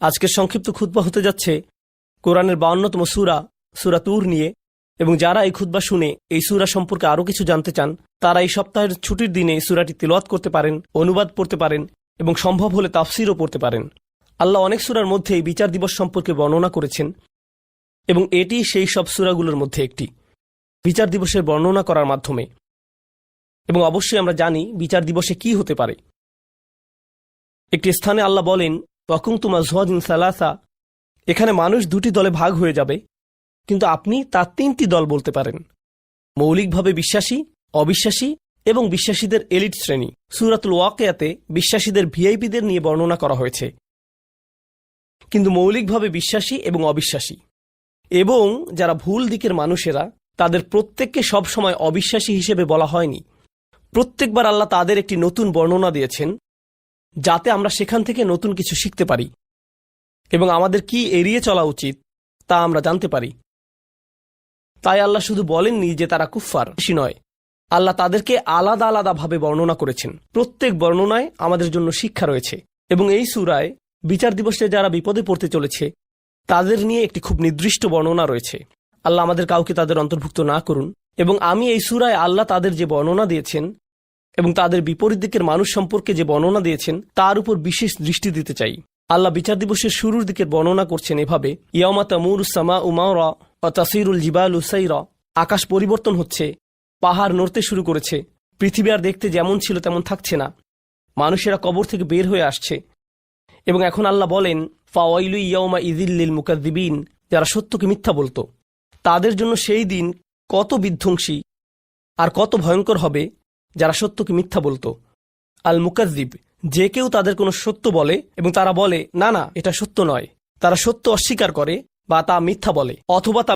আজকের সংক্ষিপ্ত খুতবা হতে যাচ্ছে কোরআনের 52তম সূরা সূরা তুর নিয়ে, এবং যারা এই খুতবা শুনে এই সূরা সম্পর্কে আরও কিছু জানতে চান তারা এই সপ্তাহের ছুটির দিনে এই সূরাটি তিলাওয়াত করতে পারেন, অনুবাদ পড়তে পারেন এবং সম্ভব হলে তাফসিরও পড়তে পারেন। আল্লাহ অনেক সূরার মধ্যে এই বিচার দিবস সম্পর্কে বর্ণনা করেছেন এবং এটি সেই সব সূরাগুলোর মধ্যে একটি, বিচার দিবসের বর্ণনা করার মাধ্যমে। এবং অবশ্যই আমরা জানি বিচার দিবসে কি হতে পারে। একটি স্থানে আল্লাহ বলেন, ওয়াকুনতুম আযওয়াজান সালাসা, এখানে মানুষ দুটি দলে ভাগ হয়ে যাবে, কিন্তু আপনি তার তিনটি দল বলতে পারেন: মৌলিকভাবে বিশ্বাসী, অবিশ্বাসী এবং বিশ্বাসীদের এলিট শ্রেণী। সূরাতুল ওয়াকিয়াতে বিশ্বাসীদের ভিআইপিদের নিয়ে বর্ণনা করা হয়েছে, কিন্তু মৌলিকভাবে বিশ্বাসী এবং অবিশ্বাসী এবং যারা ভুল দিকের মানুষেরা তাদের প্রত্যেককে সবসময় অবিশ্বাসী হিসেবে বলা হয়নি। প্রত্যেকবার আল্লাহ তাদের একটি নতুন বর্ণনা দিয়েছেন যাতে আমরা সেখান থেকে নতুন কিছু শিখতে পারি এবং আমাদের কি এড়িয়ে চলা উচিত তা আমরা জানতে পারি। তাই আল্লাহ শুধু বলেননি যে তারা কুফফার, নয়, আল্লাহ তাদেরকে আলাদা আলাদাভাবে বর্ণনা করেছেন। প্রত্যেক বর্ণনায় আমাদের জন্য শিক্ষা রয়েছে এবং এই সূরায় বিচার দিবসে যারা বিপদে পড়তে চলেছে তাদের নিয়ে একটি খুব নির্দিষ্ট বর্ণনা রয়েছে। আল্লাহ আমাদের কাউকে তাদের অন্তর্ভুক্ত না করুন। এবং আমি এই সূরায় আল্লাহ তাদের যে বর্ণনা দিয়েছেন এবং তাদের বিপরীত দিকের মানুষ সম্পর্কে যে বর্ণনা দিয়েছেন তার উপর বিশেষ দৃষ্টি দিতে চাই। আল্লাহ বিচার দিবসের শুরুর দিকের বর্ণনা করছেন এভাবে, ইয়াওমা তামুরুস সামাউ মাওরা ওয়া তাসিরুল জিবালু সাইরা, আকাশ পরিবর্তন হচ্ছে, পাহাড় নড়তে শুরু করেছে, পৃথিবী আর দেখতে যেমন ছিল তেমন থাকছে না, মানুষেরা কবর থেকে বের হয়ে আসছে। এবং এখন আল্লাহ বলেন, ফাওয়াইলু ইয়াওমা ইযিল লিল মুকাযযিবিন, যারা সত্যকে মিথ্যা বলতো তাদের জন্য সেই দিন কত বিধ্বংসী আর কত ভয়ঙ্কর হবে যারা সত্যকে মিথ্যা বলতো। আল মুকাযযিব, যে কেউ তাদের কোনো সত্য বলে এবং তারা বলে না না এটা সত্য নয়, তারা সত্য অস্বীকার করে বা তা মিথ্যা বলে অথবা তা